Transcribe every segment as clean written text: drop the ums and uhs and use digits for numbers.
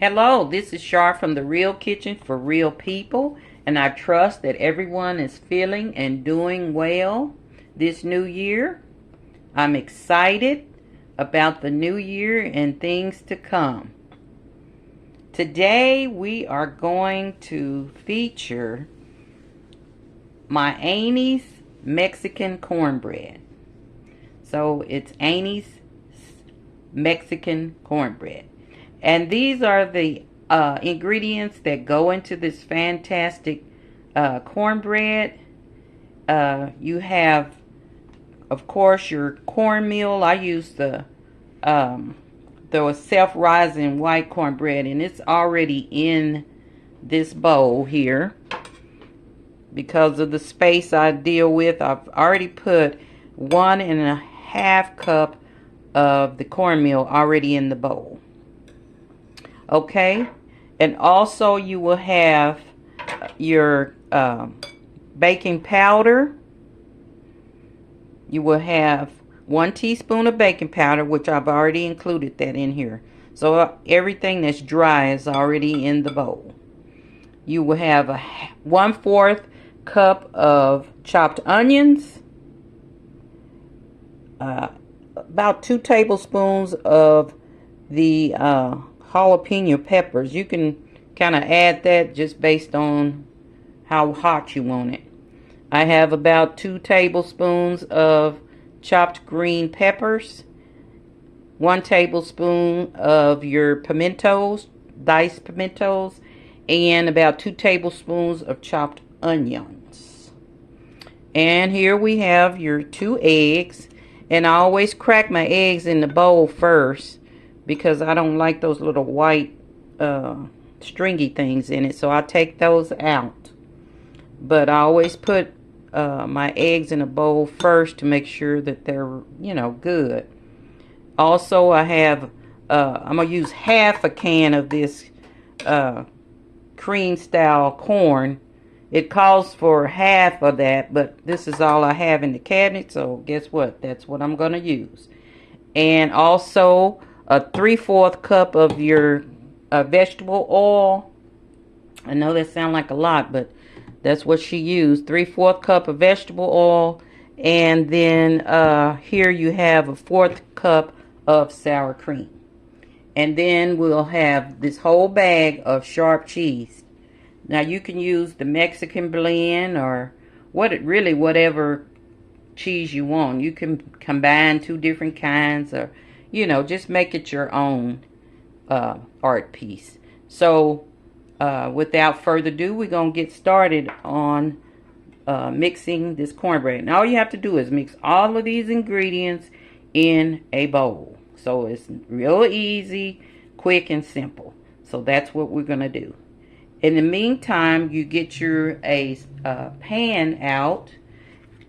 Hello, this is Shar from The Real Kitchen for Real People, and I trust that everyone is feeling and doing well this new year. I'm excited about the new year and things to come. Today we are going to feature my Annie's Mexican cornbread. So it's Annie's Mexican cornbread. And these are the ingredients that go into this fantastic cornbread. You have, of course, your cornmeal. I use the self-rising white cornbread, and it's already in this bowl here. Because of the space I deal with, I've already put 1.5 cup of the cornmeal already in the bowl. Okay, and also you will have your baking powder. You will have 1 teaspoon of baking powder, which I've already included that in here. So everything that's dry is already in the bowl. You will have a 1/4 cup of chopped onions, about 2 tablespoons of the jalapeno peppers. You can kind of add that just based on how hot you want it. I have about 2 tablespoons of chopped green peppers, 1 tablespoon of your pimentos, diced pimentos, and about 2 tablespoons of chopped onions. And here we have your 2 eggs, and I always crack my eggs in the bowl first because I don't like those little white stringy things in it, so I take those out. But I always put my eggs in a bowl first to make sure that they're, good. Also, I have I'm gonna use half a can of this cream style corn. It calls for half of that, but this is all I have in the cabinet, so guess what? That's what I'm gonna use. And also a 3/4 cup of your vegetable oil. I know that sounds like a lot, but that's what she used. 3/4 cup of vegetable oil. And then here you have a 1/4 cup of sour cream. And then we'll have this whole bag of sharp cheese. Now you can use the Mexican blend or whatever cheese you want. You can combine 2 different kinds, or just make it your own art piece. So without further ado, we're gonna get started on mixing this cornbread. And all you have to do is mix all of these ingredients in a bowl. So it's real easy, quick, and simple. So that's what we're gonna do. In the meantime, you get your pan out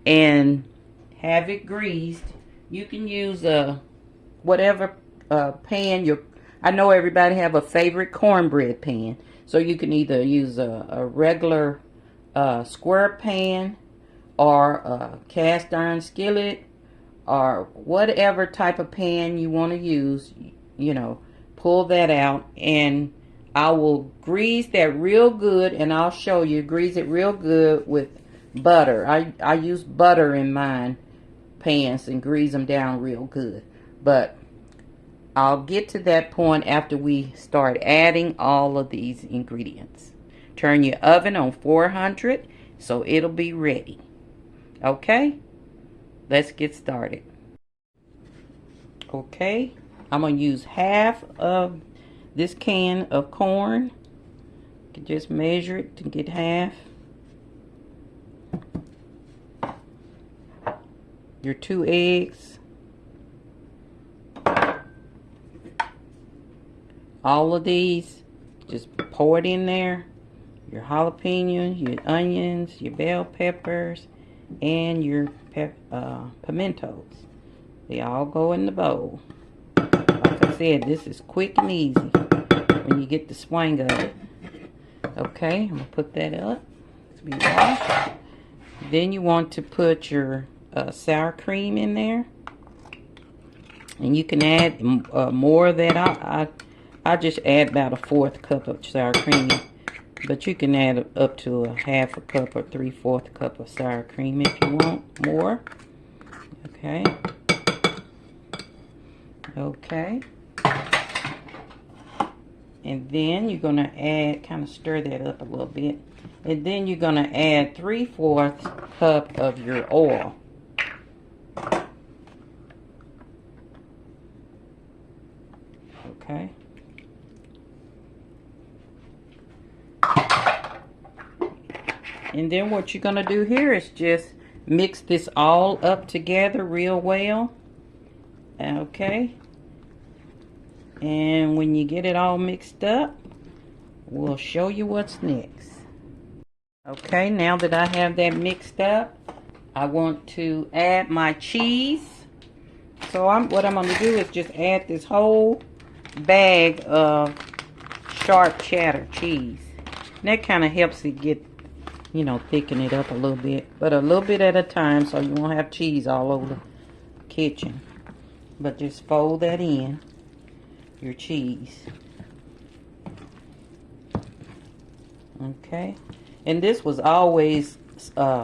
and have it greased. You can use whatever pan I know everybody have a favorite cornbread pan, so you can either use a regular square pan or a cast iron skillet or whatever type of pan you want to use. Pull that out, and I will grease that real good, and I'll show you. Grease it real good with butter. I use butter in mine pans and grease them down real good. But I'll get to that point after we start adding all of these ingredients. Turn your oven on 400 so it'll be ready. Okay? Let's get started. Okay, I'm going to use half of this can of corn. You can just measure it to get half. Your 2 eggs. All of these, just pour it in there. Your jalapeno, your onions, your bell peppers, and your pimentos. They all go in the bowl. Like I said, this is quick and easy when you get the swing of it. Okay, I'm going to put that up to be washed. Then you want to put your sour cream in there. And you can add more of that. I just add about a 1/4 cup of sour cream. But you can add up to a 1/2 cup or 3/4 cup of sour cream if you want more. Okay. Okay. And then you're going to add, kind of stir that up a little bit. And then you're going to add 3/4 cup of your oil. Okay. And then what you're going to do here is just mix this all up together real well. Okay. And when you get it all mixed up, we'll show you what's next. Okay, now that I have that mixed up, I want to add my cheese. So what I'm going to do is just add this whole bag of sharp cheddar cheese. And that kind of helps it get, you know, thicken it up a little bit. But a little bit at a time so you won't have cheese all over the kitchen. But just fold that in, your cheese. Okay. And this was always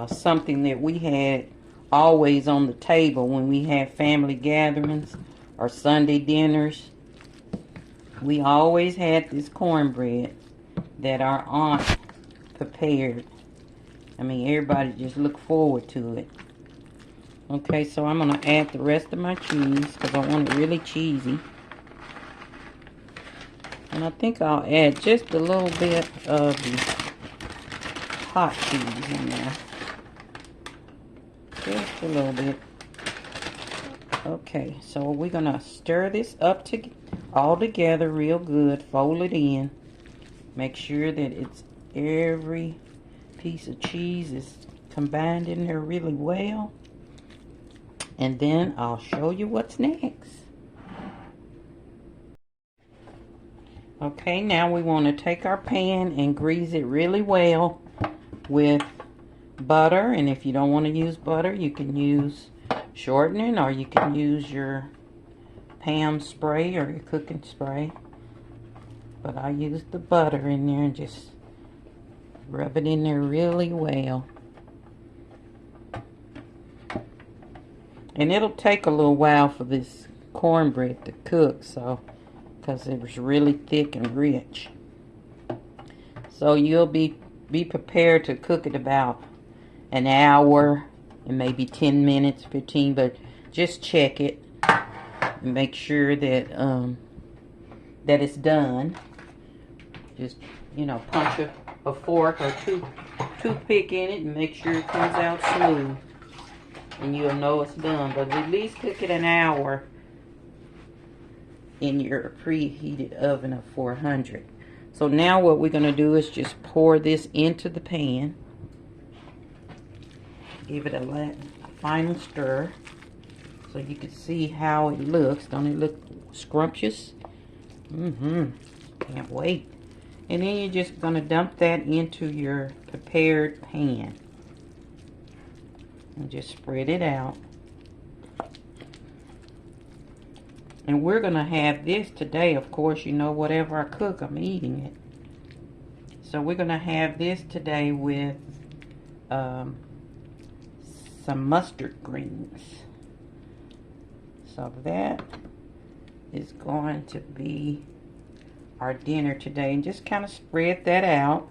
something that we had always on the table when we had family gatherings or Sunday dinners. We always had this cornbread that our aunt prepared. I mean, everybody just looked forward to it. Okay, so I'm going to add the rest of my cheese because I want it really cheesy. And I think I'll add just a little bit of the hot cheese in there. Just a little bit. Okay, so we're going to stir this up all together real good. Fold it in. Make sure that it's every piece of cheese is combined in there really well. And then I'll show you what's next. Okay, now we want to take our pan and grease it really well with butter. And if you don't want to use butter, you can use shortening, or you can use your Pam spray or your cooking spray. But I use the butter in there and just rub it in there really well. And it'll take a little while for this cornbread to cook, so because it was really thick and rich. So you'll be prepared to cook it about an hour and maybe 10 minutes, 15, but just check it and make sure that that it's done. Just, you know, punch a fork or toothpick in it and make sure it comes out smooth. And you'll know it's done. But at least cook it an hour in your preheated oven of 400. So now what we're going to do is just pour this into the pan. Give it a final stir so you can see how it looks. Don't it look scrumptious? Can't wait. And then you're just going to dump that into your prepared pan. And just spread it out. And we're going to have this today. Of course, you know, whatever I cook, I'm eating it. So we're going to have this today with some mustard greens. So that is going to be our dinner today. And just kind of spread that out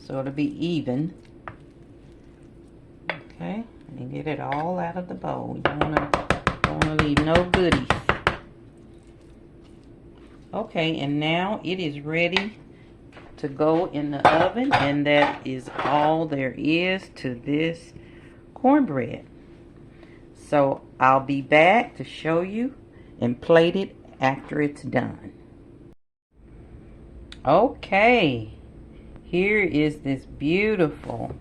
so it'll be even. Okay, and get it all out of the bowl. You don't want to leave no goodies. Okay, and now it is ready to go in the oven, and that is all there is to this cornbread. So I'll be back to show you and plate it after it's done. Okay, here is this beautiful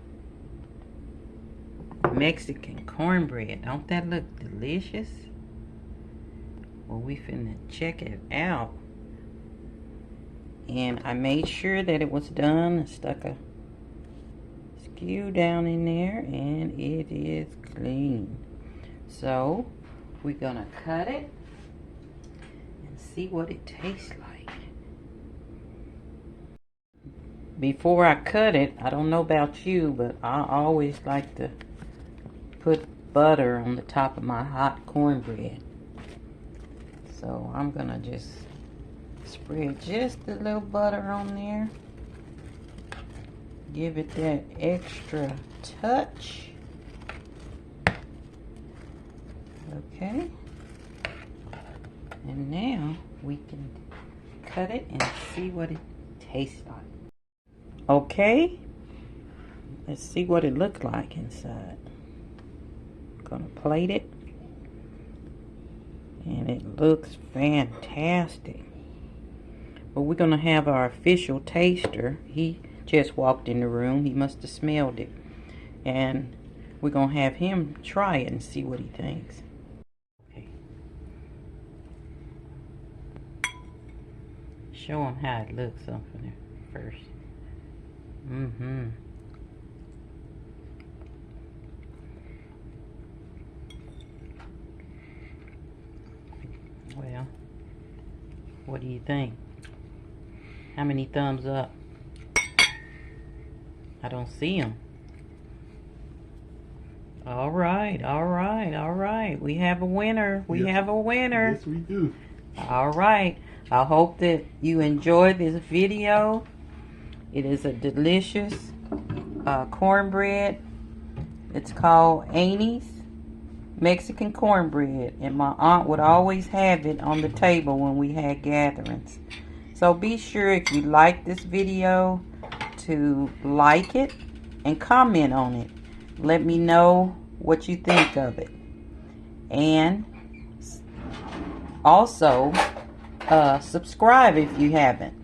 Mexican cornbread. Don't that look delicious? Well, we finna check it out. And I made sure that it was done. I stuck a skew down in there, and it is clean. So we're gonna cut it and see what it tastes like. Before I cut it, I don't know about you, but I always like to put butter on the top of my hot cornbread. So I'm gonna just spread just a little butter on there. Give it that extra touch. Okay. And now we can cut it and see what it tastes like. Okay. Let's see what it looks like inside. Gonna plate it. And it looks fantastic. But we're gonna have our official taster. He just walked in the room. He must have smelled it. And we're gonna have him try it and see what he thinks. Okay. Show him how it looks up there first. Well, what do you think? How many thumbs up? I don't see them. All right, all right, all right. We have a winner. We have a winner. Yes, we do. All right. I hope that you enjoyed this video. It is a delicious cornbread. It's called Annie's Mexican cornbread, and my aunt would always have it on the table when we had gatherings. So be sure, if you like this video, to like it and comment on it. Let me know what you think of it. And also subscribe if you haven't,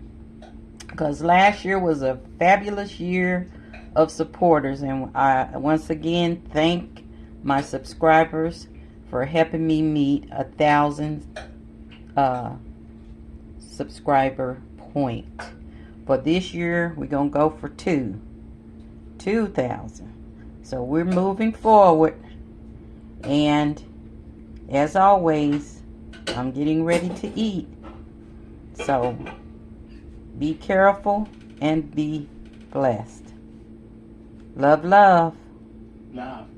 because last year was a fabulous year of supporters, and I once again thank my subscribers for helping me meet 1,000 subscriber point. But this year we're gonna go for 2,000. So we're moving forward, and as always, I'm getting ready to eat. So be careful and be blessed. Love, love. Love.